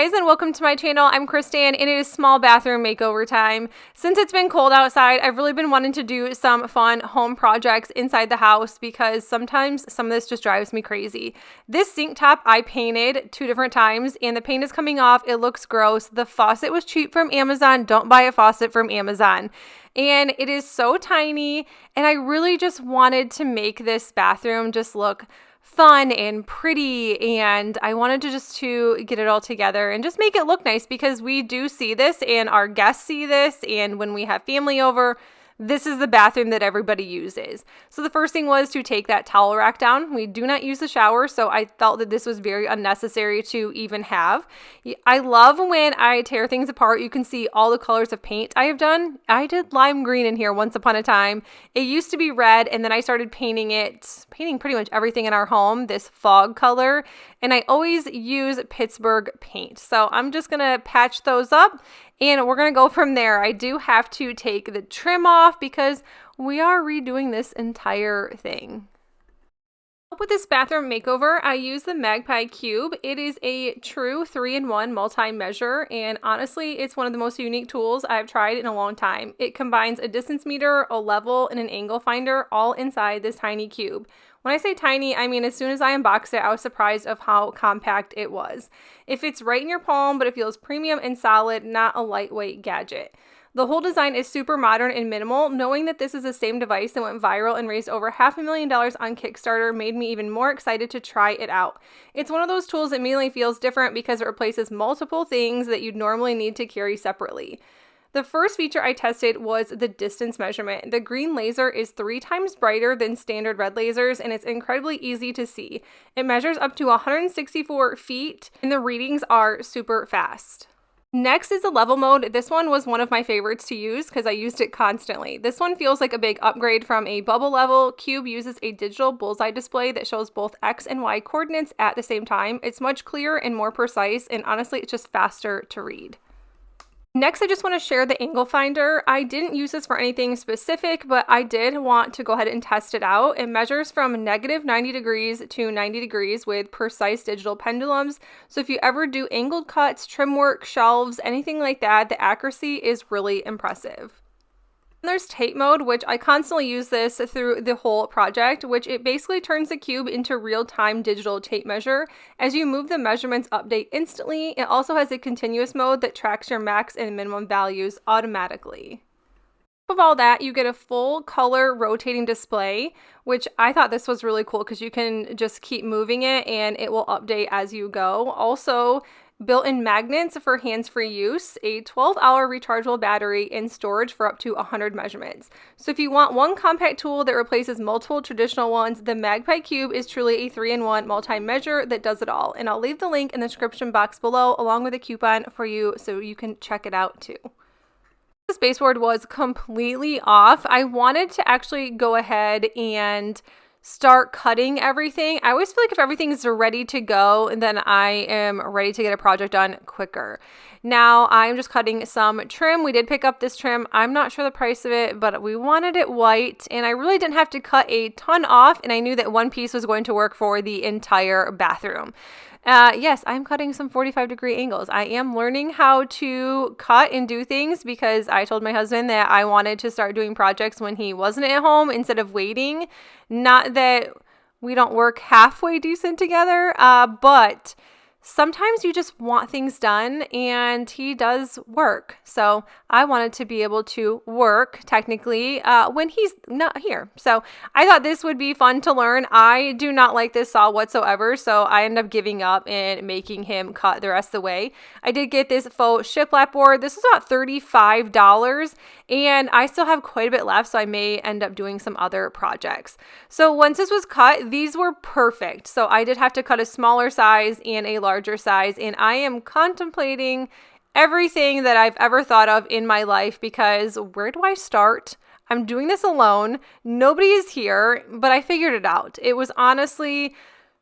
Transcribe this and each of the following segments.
Guys, and welcome to my channel. I'm Kristen and it is small bathroom makeover time. Since it's been cold outside, I've really been wanting to do some fun home projects inside the house because sometimes some of this just drives me crazy. This sink top I painted 2 different times and the paint is coming off. It looks gross. The faucet was cheap from Amazon. Don't buy a faucet from Amazon. And it is so tiny and I really just wanted to make this bathroom just look fun and pretty, and I wanted to get it all together and just make it look nice because we do see this and our guests see this, and when we have family over, this is the bathroom that everybody uses. So the first thing was to take that towel rack down. We do not use the shower, so I felt that this was very unnecessary to even have. I love when I tear things apart. You can see all the colors of paint I have done. I did lime green in here once upon a time. It used to be red, and then I started painting pretty much everything in our home, this fog color, and I always use Pittsburgh paint. So I'm just gonna patch those up and we're going to go from there. I do have to take the trim off because we are redoing this entire thing. With this bathroom makeover, I use the Magpie Cube. It is a true 3-in-1 multi-measure, and honestly, it's one of the most unique tools I've tried in a long time. It combines a distance meter, a level, and an angle finder all inside this tiny cube. When I say tiny, I mean as soon as I unboxed it, I was surprised of how compact it was. It fits right in your palm, but it feels premium and solid, not a lightweight gadget. The whole design is super modern and minimal. Knowing that this is the same device that went viral and raised over $500,000 on Kickstarter made me even more excited to try it out. It's one of those tools that immediately feels different because it replaces multiple things that you'd normally need to carry separately. The first feature I tested was the distance measurement. The green laser is 3 times brighter than standard red lasers, and it's incredibly easy to see. It measures up to 164 feet, and the readings are super fast. Next is the level mode. This one was one of my favorites to use because I used it constantly. This one feels like a big upgrade from a bubble level. Cube uses a digital bullseye display that shows both X and Y coordinates at the same time. It's much clearer and more precise, and honestly, it's just faster to read. Next, I just want to share the angle finder. I didn't use this for anything specific, but I did want to go ahead and test it out. It measures from negative 90 degrees to 90 degrees with precise digital pendulums. So if you ever do angled cuts, trim work, shelves, anything like that, the accuracy is really impressive. There's tape mode, which I constantly use this through the whole project, which it basically turns the cube into real-time digital tape measure. As you move, the measurements update instantly. It also has a continuous mode that tracks your max and minimum values automatically. Of all that, you get a full color rotating display, which I thought this was really cool because you can just keep moving it and it will update as you go. Also, built-in magnets for hands-free use, a 12-hour rechargeable battery, and storage for up to 100 measurements. So if you want one compact tool that replaces multiple traditional ones, the Magpie Cube is truly a 3-in-1 multi-measure that does it all. And I'll leave the link in the description box below along with a coupon for you so you can check it out too. This baseboard was completely off. I wanted to actually go ahead and start cutting everything. I always feel like if everything's ready to go, then I am ready to get a project done quicker. Now I'm just cutting some trim. We did pick up this trim. I'm not sure the price of it, but we wanted it white and I really didn't have to cut a ton off, and I knew that one piece was going to work for the entire bathroom. Yes, I'm cutting some 45-degree angles. I am learning how to cut and do things because I told my husband that I wanted to start doing projects when he wasn't at home instead of waiting. Not that we don't work halfway decent together, but sometimes you just want things done, and he does work. So I wanted to be able to work technically when he's not here. So I thought this would be fun to learn. I do not like this saw whatsoever, so I ended up giving up and making him cut the rest of the way. I did get this faux shiplap board. This was about $35, and I still have quite a bit left, so I may end up doing some other projects. So once this was cut, these were perfect. So I did have to cut a smaller size and a larger size, and I am contemplating everything that I've ever thought of in my life because where do I start? I'm doing this alone. Nobody is here, but I figured it out. It was honestly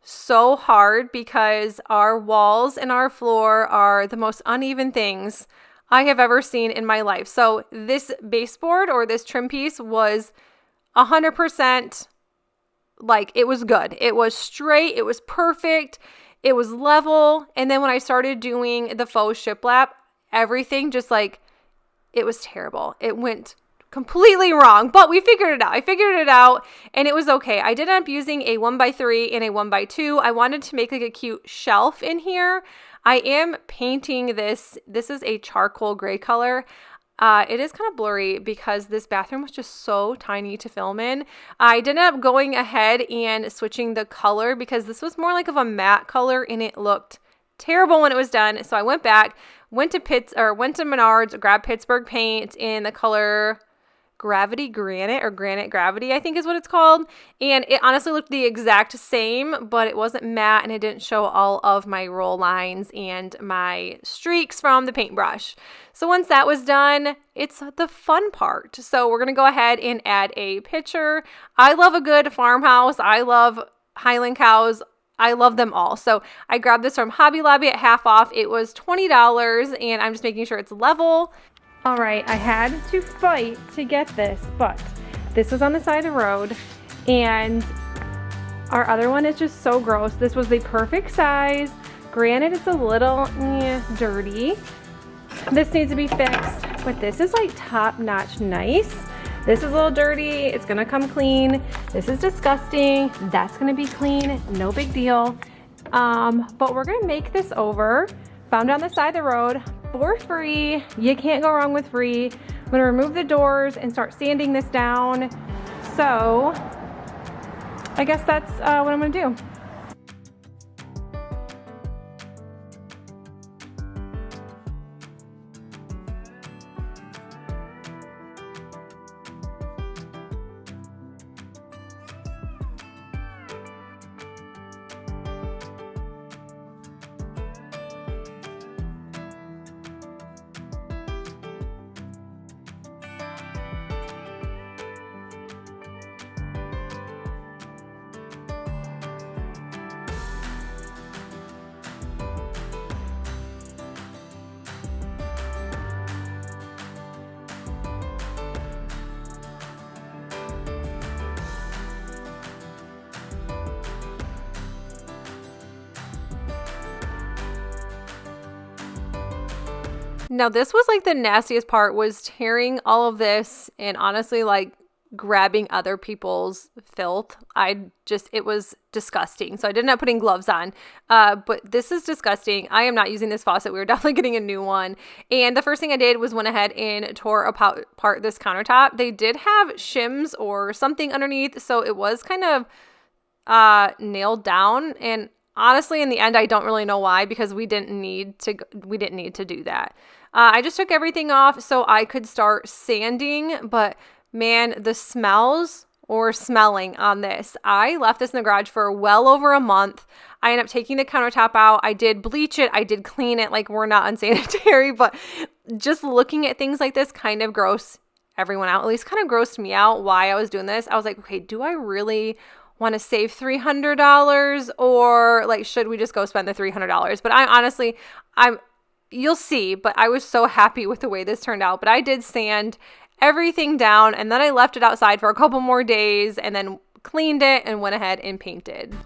so hard because our walls and our floor are the most uneven things I have ever seen in my life. So this baseboard or this trim piece was 100% like, it was good. It was straight. It was perfect. It was level. And then when I started doing the faux shiplap, everything just like, it was terrible. It went completely wrong, but we figured it out. I figured it out and it was okay. I did end up using a 1x3 and a 1x2. I wanted to make like a cute shelf in here. I am painting this. This is a charcoal gray color. It is kind of blurry because this bathroom was just so tiny to film in. I did end up going ahead and switching the color because this was more like of a matte color and it looked terrible when it was done. So I went back, went to Menards, grabbed Pittsburgh paint in the color Gravity Granite or Granite Gravity, I think is what it's called. And it honestly looked the exact same, but it wasn't matte and it didn't show all of my roll lines and my streaks from the paintbrush. So once that was done, it's the fun part. So we're going to go ahead and add a picture. I love a good farmhouse. I love Highland cows. I love them all. So I grabbed this from Hobby Lobby at half off. It was $20 and I'm just making sure it's level. All right, I had to fight to get this, but this was on the side of the road and our other one is just so gross. This was the perfect size. Granted, it's a little dirty. This needs to be fixed, but this is like top-notch nice. This is a little dirty. It's gonna come clean. This is disgusting. That's gonna be clean. No big deal. But we're gonna make this over. Found it on the side of the road for free. You can't go wrong with free. I'm gonna remove the doors and start sanding this down. So I guess that's what I'm gonna do. Now this was like the nastiest part, was tearing all of this and honestly like grabbing other people's filth. It was disgusting. So I did not putting gloves on, but this is disgusting. I am not using this faucet. We were definitely getting a new one. And the first thing I did was went ahead and tore apart this countertop. They did have shims or something underneath, so it was kind of nailed down. And honestly, in the end, I don't really know why, because we didn't need to do that. I just took everything off so I could start sanding, but man, the smells or smelling on this. I left this in the garage for well over a month. I ended up taking the countertop out. I did bleach it. I did clean it. Like, we're not unsanitary, but just looking at things like this kind of gross everyone out. At least kind of grossed me out why I was doing this. I was like, okay, do I really want to save $300 or like, should we just go spend the $300? But you'll see, but I was so happy with the way this turned out. But I did sand everything down and then I left it outside for a couple more days and then cleaned it and went ahead and painted.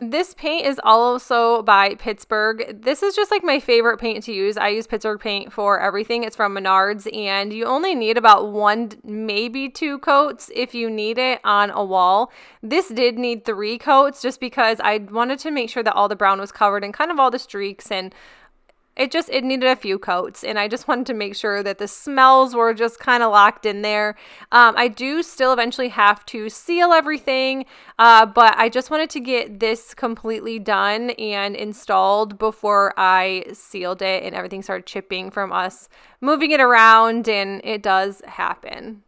This paint is also by Pittsburgh. This is just like my favorite paint to use. I use Pittsburgh paint for everything. It's from Menards, and you only need about 1, maybe 2 coats if you need it on a wall. This did need 3 coats just because I wanted to make sure that all the brown was covered and kind of all the streaks, and it needed a few coats, and I just wanted to make sure that the smells were just kind of locked in there. I do still eventually have to seal everything, but I just wanted to get this completely done and installed before I sealed it and everything started chipping from us moving it around, and it does happen.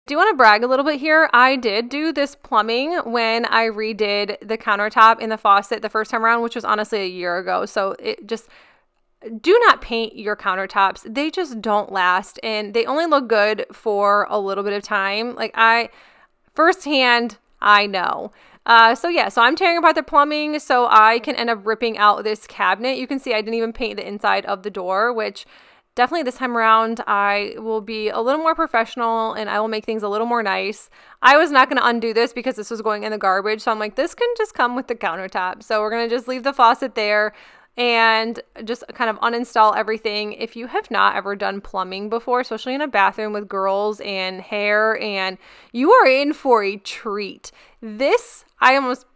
Do you want to brag a little bit here? I did do this plumbing when I redid the countertop in the faucet the first time around, which was honestly a year ago. So it just, do not paint your countertops. They just don't last, and they only look good for a little bit of time. Like, firsthand, I know. So I'm tearing apart the plumbing so I can end up ripping out this cabinet. You can see I didn't even paint the inside of the door, which definitely this time around I will be a little more professional and I will make things a little more nice. I was not going to undo this because this was going in the garbage. So I'm like, this can just come with the countertop. So we're going to just leave the faucet there and just kind of uninstall everything. If you have not ever done plumbing before, especially in a bathroom with girls and hair, and you are in for a treat. This, I almost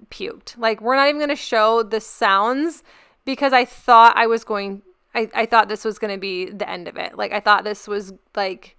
puked. Like, we're not even going to show the sounds because I thought I thought this was going to be the end of it. Like, I thought this was like,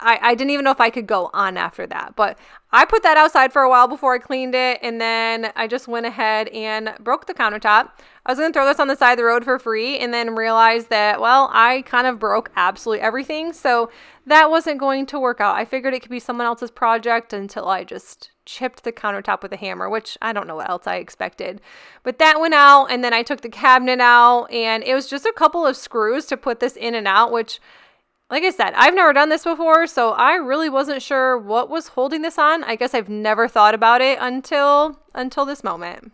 I didn't even know if I could go on after that, but I put that outside for a while before I cleaned it, and then I just went ahead and broke the countertop. I was going to throw this on the side of the road for free and then realized that, well, I kind of broke absolutely everything, so that wasn't going to work out. I figured it could be someone else's project until I just chipped the countertop with a hammer, which I don't know what else I expected. But that went out, and then I took the cabinet out, and it was just a couple of screws to put this in and out, which, like I said, I've never done this before, so I really wasn't sure what was holding this on. I guess I've never thought about it until this moment.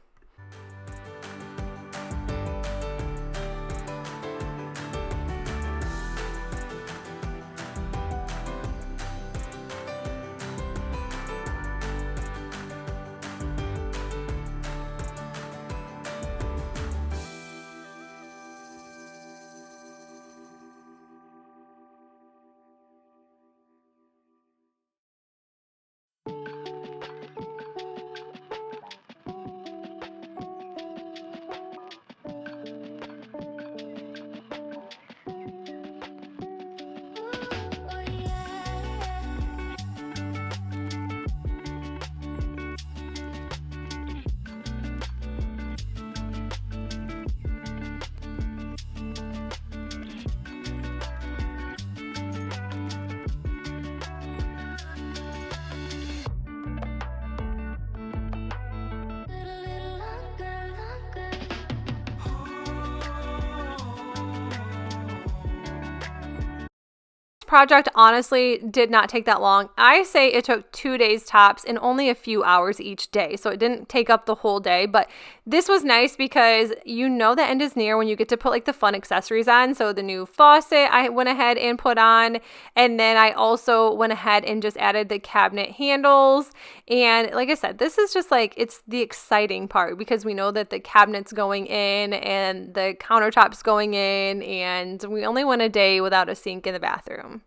Project honestly did not take that long. I say it took 2 days tops and only a few hours each day. So it didn't take up the whole day, but this was nice because you know the end is near when you get to put like the fun accessories on. So the new faucet I went ahead and put on, and then I also went ahead and just added the cabinet handles. And like I said, this is just like, it's the exciting part because we know that the cabinet's going in and the countertop's going in, and we only went a day without a sink in the bathroom.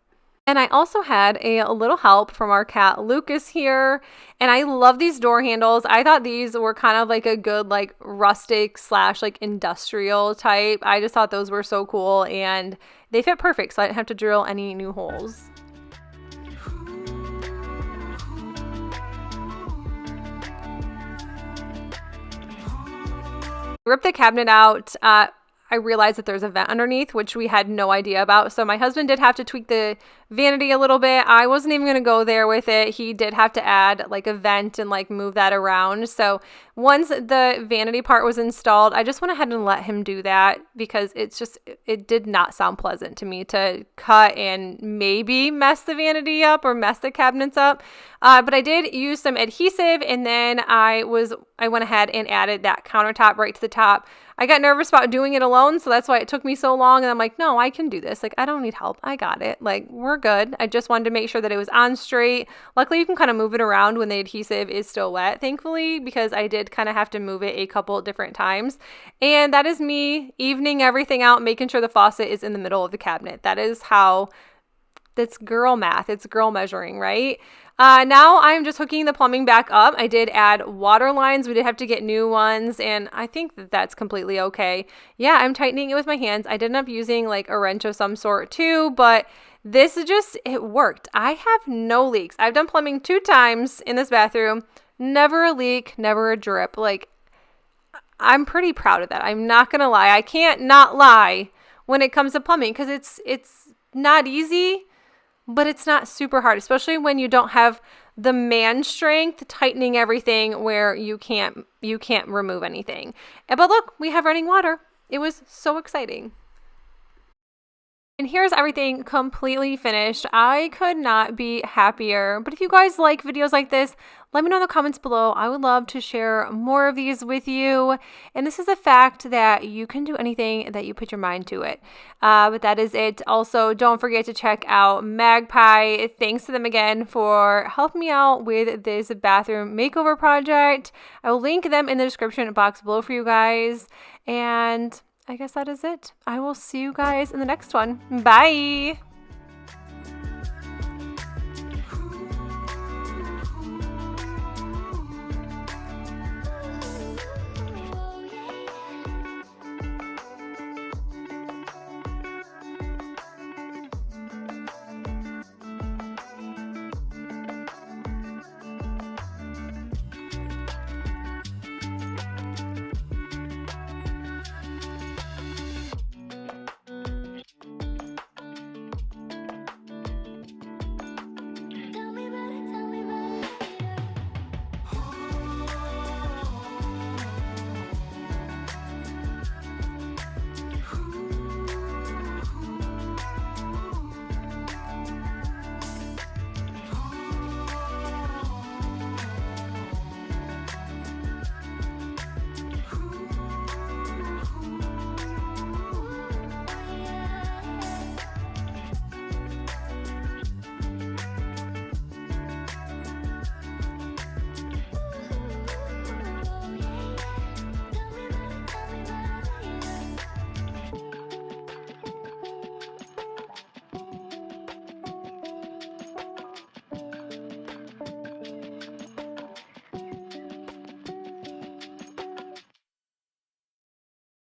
And I also had a little help from our cat Lucas here, and I love these door handles. I thought these were kind of like a good like rustic / like industrial type. I just thought those were so cool, and they fit perfect, so I didn't have to drill any new holes. Rip the cabinet out. I realized that there's a vent underneath, which we had no idea about. So my husband did have to tweak the vanity a little bit. I wasn't even going to go there with it. He did have to add like a vent and like move that around. So once the vanity part was installed, I just went ahead and let him do that because it did not sound pleasant to me to cut and maybe mess the vanity up or mess the cabinets up. But I did use some adhesive, and then I went ahead and added that countertop right to the top. I got nervous about doing it alone, so that's why it took me so long. And I'm like, no, I can do this. Like, I don't need help. I got it. Like, we're good. I just wanted to make sure that it was on straight. Luckily, you can kind of move it around when the adhesive is still wet, thankfully, because I did kind of have to move it a couple different times. And that is me evening everything out, making sure the faucet is in the middle of the cabinet. That's girl math. It's girl measuring, right? Now I'm just hooking the plumbing back up. I did add water lines. We did have to get new ones, and I think that's completely okay. Yeah, I'm tightening it with my hands. I did end up using like a wrench of some sort too, but it worked. I have no leaks. I've done plumbing 2 times in this bathroom. Never a leak, never a drip. Like, I'm pretty proud of that. I'm not going to lie. I can't not lie when it comes to plumbing because it's not easy. but it's not super hard, especially when you don't have the man strength tightening everything where you can't remove anything. But look, we have running water. It was so exciting. And here's everything completely finished. I could not be happier. But if you guys like videos like this, let me know in the comments below. I would love to share more of these with you. And this is a fact that you can do anything that you put your mind to it. But that is it. Also, don't forget to check out Magpie. Thanks to them again for helping me out with this bathroom makeover project. I will link them in the description box below for you guys. And I guess that is it. I will see you guys in the next one. Bye!